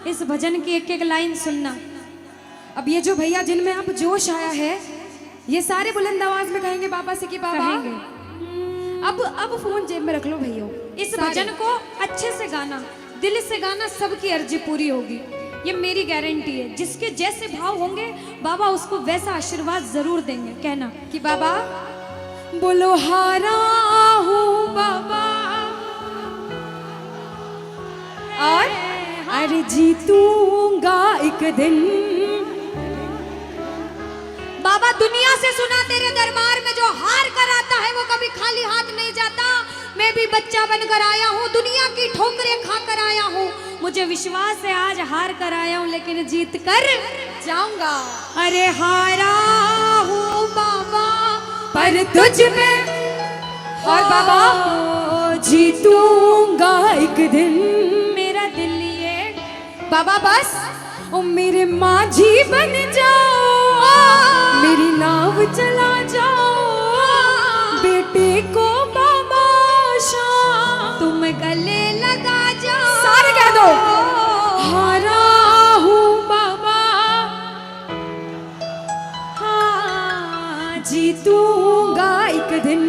इस भजन की एक एक लाइन सुनना। अब ये जो भैया जिनमें अब जोश आया है, ये सारे बुलंद आवाज में कहेंगे बाबा से कि बाबा कहेंगे। अब फोन जेब में रख लो भैया। इस भजन को अच्छे से गाना, दिल से गाना, सबकी अर्जी पूरी होगी, ये मेरी गारंटी है। जिसके जैसे भाव होंगे बाबा उसको वैसा आशीर्वाद जरूर देंगे। कहना कि बाबा बोलो हारा हूँ बाबा और अरे जीतूंगा एक दिन। बाबा दुनिया से सुना तेरे दरबार में जो हार कर आता है वो कभी खाली हाथ नहीं जाता। मैं भी बच्चा बनकर आया हूँ, दुनिया की ठोकरें खाकर आया हूँ। मुझे विश्वास है आज हार कर आया हूँ लेकिन जीत कर जाऊंगा। अरे हारा हूँ बाबा पर तुझ में और बाबा जीतूंगा एक दिन। मेरा दिल ये बाबा बस ओ मेरे माझी बन जाओ, मेरी नाव चला जाओ, बेटे को बाबा शाम तुम गले लगा जाओ। सारे कह दो हारा हूँ बाबा, हाँ जीतूंगा एक दिन।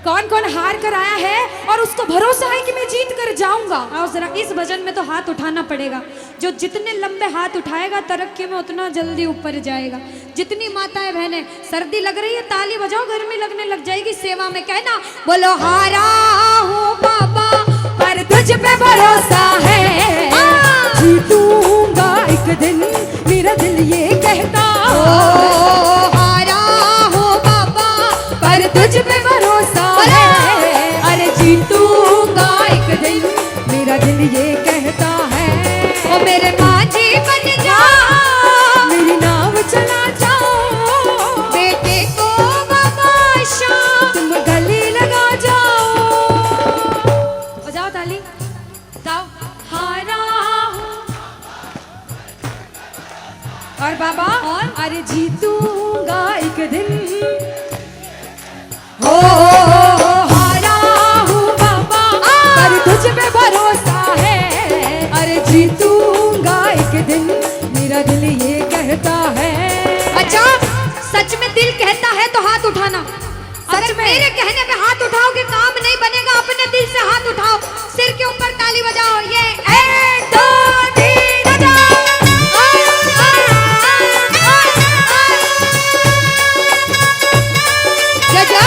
कौन कौन हार कर आया है और उसको भरोसा है कि मैं जीत कर जाऊंगा? और जरा इस भजन में तो हाथ उठाना पड़ेगा। जो जितने लंबे हाथ उठाएगा तरक्की में उतना जल्दी ऊपर जाएगा। जितनी माताएं बहनें सर्दी लग रही है ताली बजाओ, गर्मी लगने लग जाएगी सेवा में। कहना बोलो हारा हूँ बाबा पर तुझ पे भरोसा है, जीतूंगा एक दिन मेरा दिल ये कहता। हारा हूँ बाबा पर तुझ पे भरोसा है, अरे जीतूंगा एक दिन मेरा दिल ये कहता है। ओ मेरे माझी बन जाओ, मेरी नाव चला जाओ, बेटे को बाबा शाम तुम गले लगा जाओ। बजाओ ताली, गाओ हारा हूँ और बाबा और अरे जीतूंगा एक दिन। हो हारा हूँ बाबा पर तुझ पे भरोसा है, अरे जीतूंगा एक दिन मेरा दिल ये कहता है। अच्छा सच में दिल कहता है तो हाथ उठाना। सच में मेरे कहने पे हाथ उठाओगे काम नहीं बनेगा। अपने दिल से हाथ उठाओ, सिर के ऊपर ताली बजाओ। ये 1 2 3 बजाओ। जय जय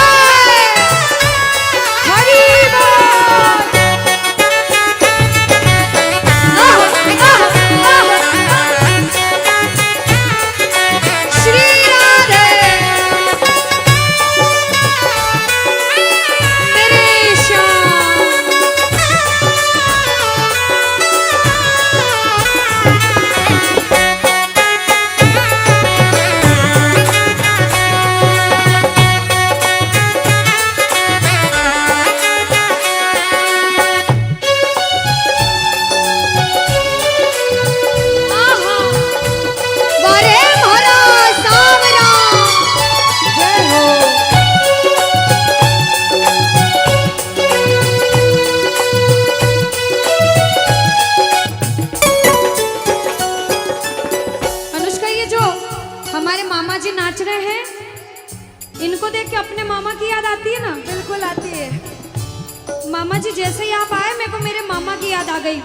मामा जी जैसे ही आप आए मेरे को मेरे मामा की याद आ गई।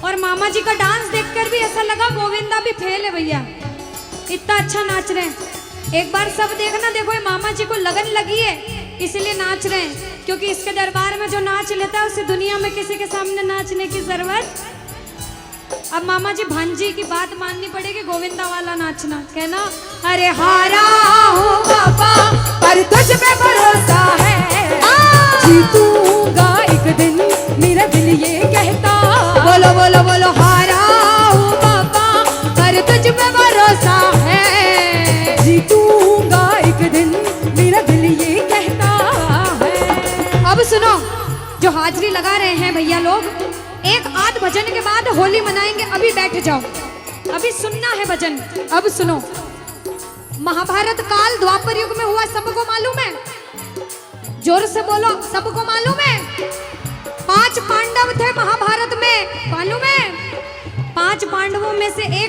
और मामा जी का डांस देखकर भी ऐसा लगा गोविंदा भी फेल है भैया, इतना अच्छा नाच रहे हैं। एक बार सब देखना, देखो ये मामा जी को लगन लगी है इसलिए नाच रहे हैं, क्योंकि इसके दरबार में जो नाच लेता है उसे दुनिया में किसी के सामने नाचने की जरूरत। अब मामा जी भांजी की बात माननी पड़ेगी, गोविंदा वाला नाचना। कहना अरे हारा हूँ बाबा पर तुझ पे भरोसा है, जीतूंगा एक दिन मेरा दिल ये कहता। बोलो बोलो बोलो हारा हूँ बाबा पर तुझ पे भरोसा है, जीतूंगा एक दिन मेरा दिल ये कहता है। अब सुनो, जो हाजिरी लगा रहे हैं भैया लोग, एक आध भजन के बाद होली मनाएंगे। अभी बैठ जाओ, अभी सुनना है भजन। अब सुनो, महाभारत काल द्वापर युग में हुआ, सबको मालूम है? जोर से बोलो, सबको मालूम है? 5 पांडव थे महाभारत में, मालूम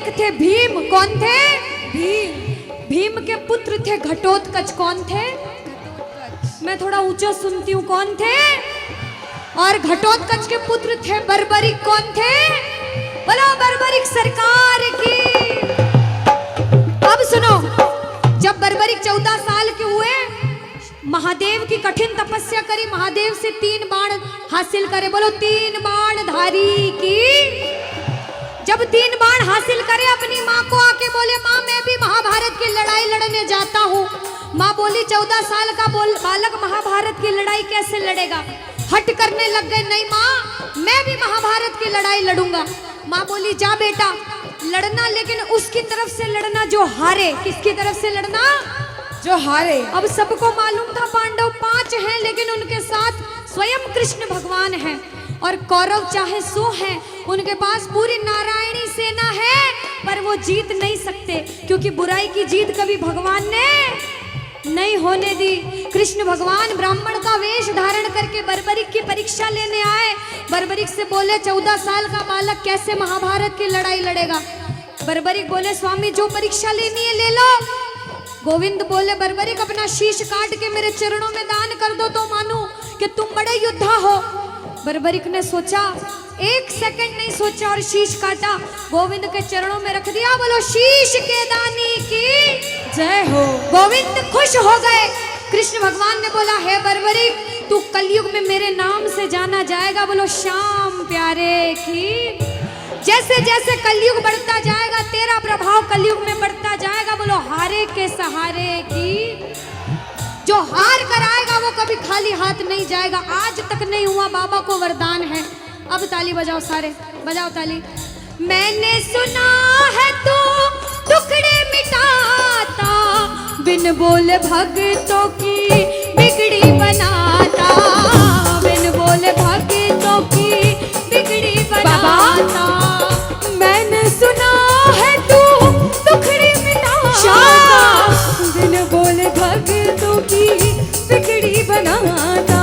एक थे भीम। कौन थे? भीम। भीम के पुत्र थे घटोत्कच। कौन थे? मैं थोड़ा ऊंचा सुनती हूँ। कौन थे? और घटोत्कच के पुत्र थे बर्बरिक। कौन थे? बोलो बर्बरिक सरकार की। अब सुनो, जब बर्बरिक 14 साल के हुए, महादेव की कठिन तपस्या करी, महादेव से 3 बाण हासिल करे। बोलो 3 बाण धारी की। जब 3 बाण हासिल करे, अपनी माँ को आके बोले, माँ मैं भी महाभारत की लड़ाई लड़ने जाता हूँ। माँ बोली 14 साल का बालक महाभारत की लड़ाई कैसे लड़ेगा? हट करने लग गए, नहीं माँ मैं भी महाभारत की लड़ाई लड़ूंगा। माँ बोली जा बेटा लड़ना, लेकिन उसकी तरफ से लड़ना जो हारे। किसकी तरफ से लड़ना? जो हारे। अब सबको मालूम था पांडव 5 हैं, लेकिन उनके साथ स्वयं कृष्ण भगवान हैं। और कौरव चाहे 100 हैं, उनके पास पूरी नारायणी सेना है, पर वो जीत नहीं सकते, क्योंकि बुराई की जीत कभी भगवान ने नहीं होने दी। कृष्ण भगवान ब्राह्मण का वेश धारण करके बर्बरिक की परीक्षा लेने आए। बर्बरिक से बोले 14 साल का बालक कैसे महाभारत की लड़ाई लड़ेगा? बर्बरिक बोले स्वामी जो परीक्षा लेनी है ले लो। गोविंद बोले बर्बरिक अपना शीश काट के मेरे चरणों में दान कर दो तो मानूं कि तुम बड़े योद्धा हो। बर्बरिक ने सोचा, 1 सेकंड नहीं सोचा और शीश काटा, गोविंद के चरणों में रख दिया। बोलो शीश के दानी की जय हो। गोविंद खुश हो गए। कृष्ण भगवान ने बोला हे बर्बरिक तू कलयुग में मेरे नाम से जाना जाएगा। बोलो श्याम प्यारे की। जैसे जैसे कलयुग बढ़ता जाएगा, तेरा प्रभाव कलयुग में बढ़ता जाएगा। बोलो हारे के सहारे की। जो हार कर आएगा वो कभी खाली हाथ नहीं जाएगा। आज तक नहीं हुआ, बाबा को वरदान है। अब ताली बजाओ, सारे बजाओ ताली। मैंने सुना है तू टुकड़े मिटाता, बिन बोले भक्तों की बिगड़ी बनाता, बिन बोले भक्तों की बिगड़ी बनाता। मैंने सुना है तू टुकड़े मिटाता, बिन बोले भक्तों की बिगड़ी बनाता,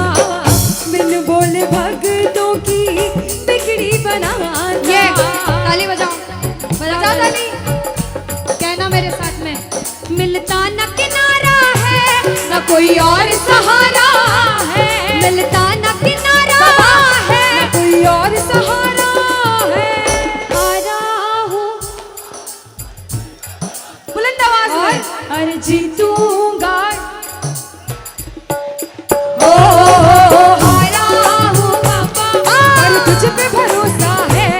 बिन बोले भक्तों की बिगड़ी बनाता। ये ताली बजाओ, बजाओ ताली। कहना मेरे साथ में, मिलता न किनारा है न कोई और सहारा है, मिलता न किनारा है न कोई और सहारा है। हारा हूँ बुलंद आवाज में, अरे जीतूंगा। ओ हारा हूँ बाबा, पर तुझ पे भरोसा है,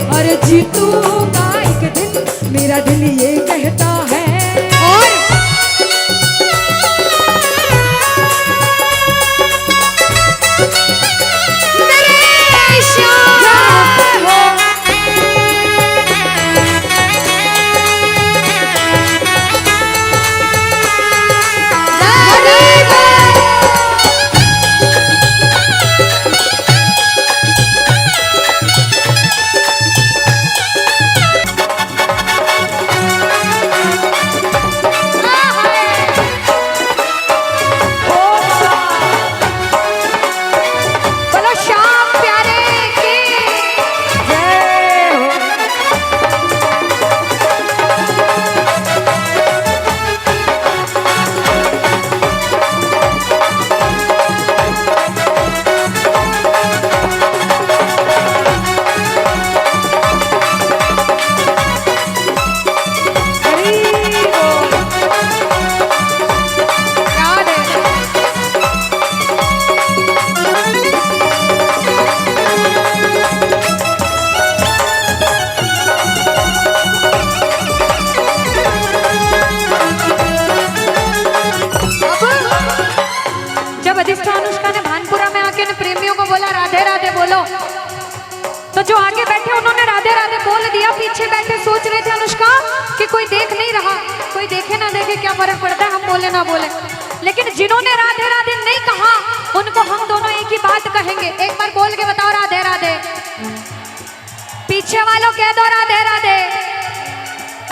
और जीतूंगा एक दिन, मेरा दिल ये कहता है। और मेरे श्याम हो। तो जो आगे बैठे उन्होंने राधे राधे बोल दिया, पीछे बैठे सोच रहे थे अनुष्का कि कोई देख नहीं रहा, कोई देखे ना देखे क्या फर्क पड़ता है, हम बोले ना बोले। लेकिन जिन्होंने राधे राधे नहीं कहा उनको हम दोनों एक ही बात कहेंगे। एक बार बोल के बताओ राधे राधे। पीछे वालों कह दो राधे राधे।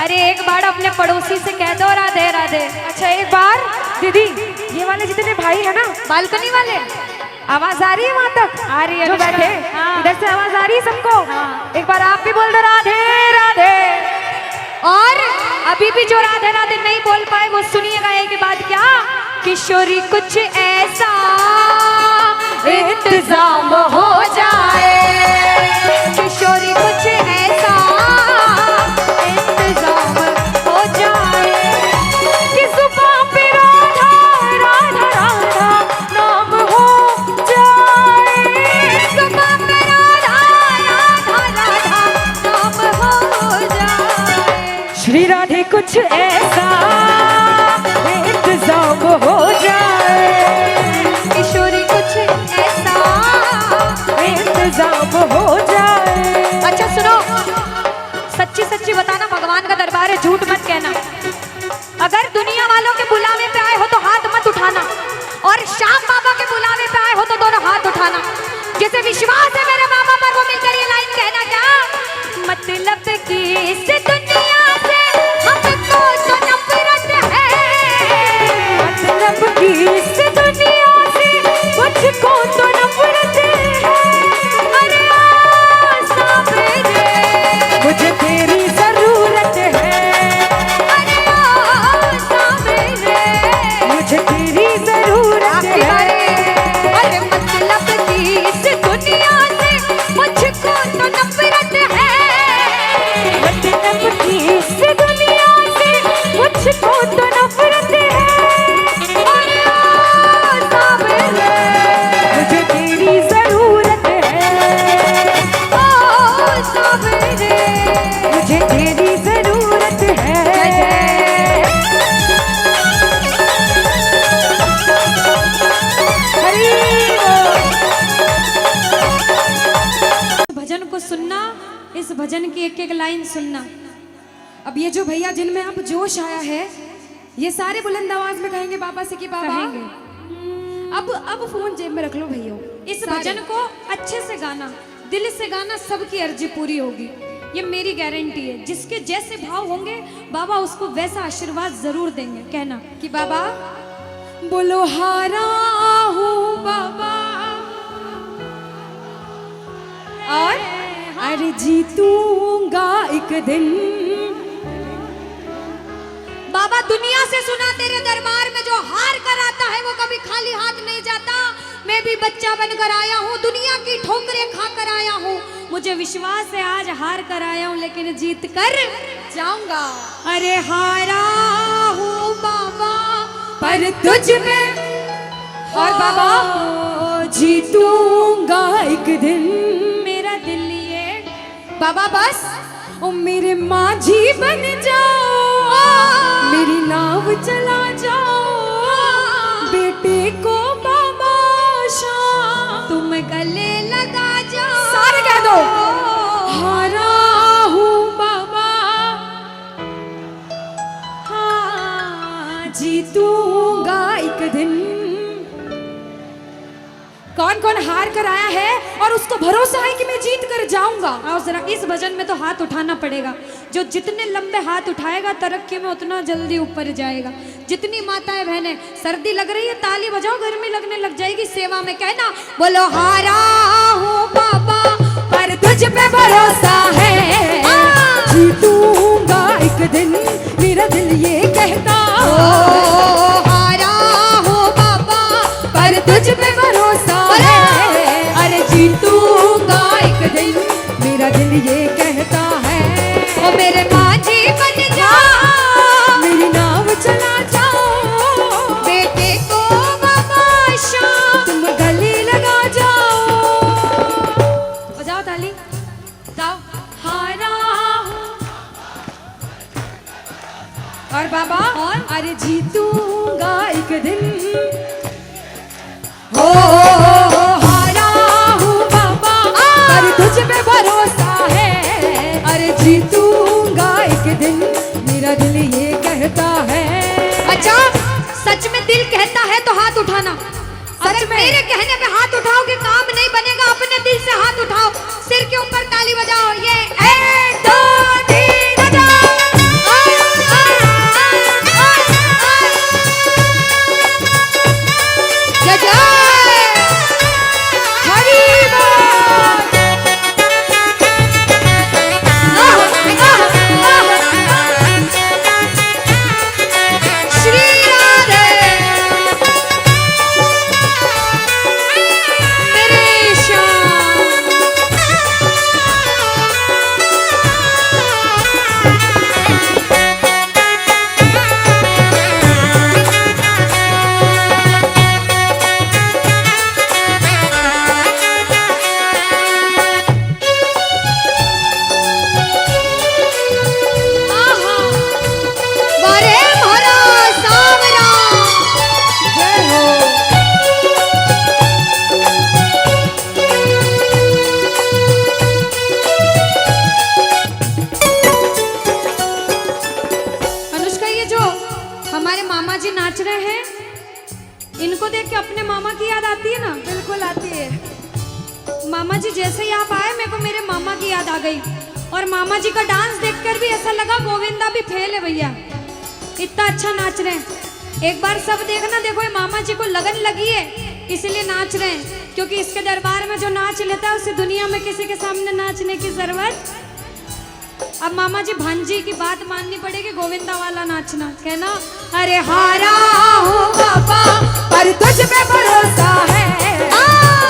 अरे एक बार अपने पड़ोसी से कह दो राधे राधे। अच्छा एक बार दीदी, ये वाले जितने भाई है ना बालकनी वाले, आवाज आ रही है वहां तक? आ रही है जो बैठे। हाँ। इधर से आवाज आ रही है सबको? हाँ। एक बार आप भी बोल दो राधे राधे। अभी भी जो राधे राधे नहीं बोल पाए वो सुनिएगा एक बात क्या, किशोरी कुछ ऐसा इंतजाम हो जाए, किशोरी कुछ ऐसा इंतजाम हो जाए कि जुबान पे राधा राधा राधा नाम हो जाए, जुबान पे राधा राधा राधा नाम हो जाए। श्री राधे कुछ ऐसा इंतजाम हो जाए, किशोरी कुछ ऐसा इंतजाम हो जाए। अच्छा सुनो, सच्ची सच्ची बताना, भगवान का दरबार है, झूठ मत कहना। अगर दुनिया वालों के बुलावे पे आए हो तो हाथ मत उठाना, और श्याम बाबा के बुलावे पे आए हो तो दोनों हाथ उठाना। जिसे विश्वास है मेरे बाबा पर वो मिलकर ये लाइन कहना क्या, मतलब की इस दुनिया से हमको तो नफरत है, मतलब की इस दुनिया से मुझको तो नफरत है। अरे आ साबरे मुझे तेरी जरूरत है, अरे आ साबरे मुझे तेरी जरूरत है। अरे मतलब की इस दुनिया से मुझको तो नफरत है, मतलब की इस दुनिया से मुझको तो नफरत है। अरे आ साबरे मुझे तेरी जरूरत है, ओ साबरे मुझे तेरी जरूरत है। भजन को सुनना, इस भजन की एक एक लाइन सुनना। अब ये जो भैया जिनमें अब जोश आया है, ये सारे बुलंद आवाज में कहेंगे बाबा से कि बाबा अब फोन जेब में रख लो भैया। इस भजन को अच्छे से गाना, दिल से गाना, सबकी अर्जी पूरी होगी, ये मेरी गारंटी है। जिसके जैसे भाव होंगे बाबा उसको वैसा आशीर्वाद जरूर देंगे। कहना कि बाबा बोलो हारा हूँ बाबा और अरे जीतूंगा एक दिन। बाबा दुनिया से सुना तेरे दरबार में जो हार कर आता है वो कभी खाली हाथ नहीं जाता। मैं भी बच्चा बनकर आया हूँ, दुनिया की ठोकरें खा कर आया हूँ, मुझे विश्वास है आज हार कर आया हूँ लेकिन जीत कर जाऊंगा। अरे हारा हूँ बाबा पर तुझ में, और बाबा जीतूंगा एक दिन। मेरा दिल ये बाबा बस ओ मेरे माझी बन जाओ, मेरी नाव चला जाओ, बेटे को बाबा शाम तुम गले लगा जाओ। सारे कह दो हारा हूँ बाबा, हाँ जीतूंगा एक दिन। कौन कौन हार कर आया है और उसको भरोसा है कि मैं जीत कर जाऊंगा। और जरा इस भजन में तो हाथ उठाना पड़ेगा। जो जितने लंबे हाथ उठाएगा तरक्की में उतना जल्दी ऊपर जाएगा। जितनी माताएं बहनें, सर्दी लग रही है ताली बजाओ, गर्मी लगने लग जाएगी सेवा में। कहना बोलो हारा हूँ बाबा पर तुझ पे भरोसा है, जीतूंगा एक दिन, मेरा दिल ये कहता। हारा हूँ बाबा पर तुझ पे भरोसा है, अरे जीतूंगा एक दिन, मेरा दिल ये कहता है। ओ मेरे माझी बन जा, मेरी नाव चला जाओ, बेटे को बाबा शाम तुम गले लगा जाओ। बजाओ ताली, जाओ हारा और बाबा और अरे जीतूंगा एक दिन। हो हारा हूँ बाबा पर तुझ पे भरोसा है, अरे जीतूंगा एक दिन, मेरा दिल ये कहता है। अच्छा सच में दिल कहता है तो हाथ उठाना। सच में मेरे कहने पे हाथ उठाओगे काम नहीं बनेगा, अपने दिल से हाथ उठाओ, सिर के ऊपर ताली बजाओ। ये 1 2 3 बजाओ। जय जय हरि बोल। याद आ गई। और मामा जी का डांस देखकर भी ऐसा लगा गोविंदा भी फेल है भैया, इतना अच्छा नाच रहे हैं। एक बार सब देखना, देखो ये मामा जी को लगन लगी है इसलिए नाच रहे हैं, क्योंकि इसके दरबार में जो नाच लेता है उसे दुनिया में किसी के सामने नाचने की जरूरत। अब मामा जी भांजी की बात माननी पड़ेगी, गोविंदा वाला नाचना, कहना अरे हारा हूँ बाबा पर तुझ पे भरोसा है,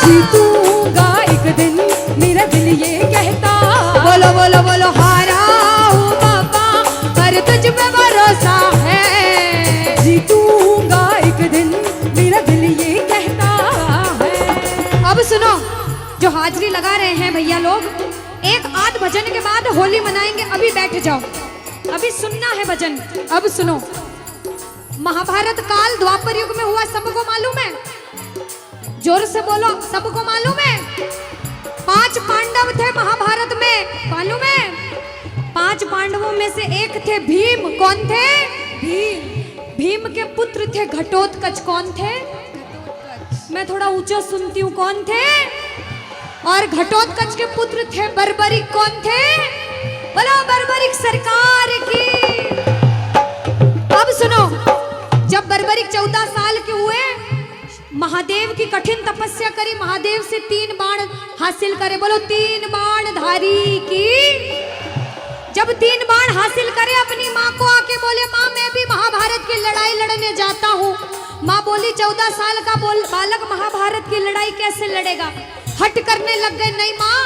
जीतूंगा एक दिन मेरा दिल ये कहता। बोलो बोलो बोलो, हारा हूँ बाबा पर तुझ पे भरोसा है, जीतूंगा एक दिन मेरा दिल ये कहता है। अब सुनो, जो हाजिरी लगा रहे हैं भैया लोग, एक आध भजन के बाद होली मनाएंगे, अभी बैठ जाओ, अभी सुनना है भजन। अब सुनो, महाभारत काल द्वापर युग में हुआ, सबको मालूम है? जोर से बोलो, सबको मालूम है? 5 पांडव थे महाभारत में, मालूम है? 5 पांडवों में से एक थे भीम। कौन थे? भीम। भीम के पुत्र थे घटोत्कच। कौन थे? मैं थोड़ा ऊंचा सुनती हूँ, कौन थे? और घटोत्कच के पुत्र थे बर्बरिक। कौन थे? बोलो बर्बरिक सरकार की। अब सुनो, जब बर्बरिक 14 साल के हुए, महादेव की कठिन तपस्या करी, महादेव से 3 बाण हासिल करे। बोलो 3 बाण धारी की। जब 3 बाण हासिल करे, अपनी माँ को आके बोले, माँ मैं भी महाभारत की लड़ाई लड़ने जाता हूँ। माँ बोली 14 साल का बालक महाभारत की लड़ाई कैसे लड़ेगा? हट करने लग गए, नहीं माँ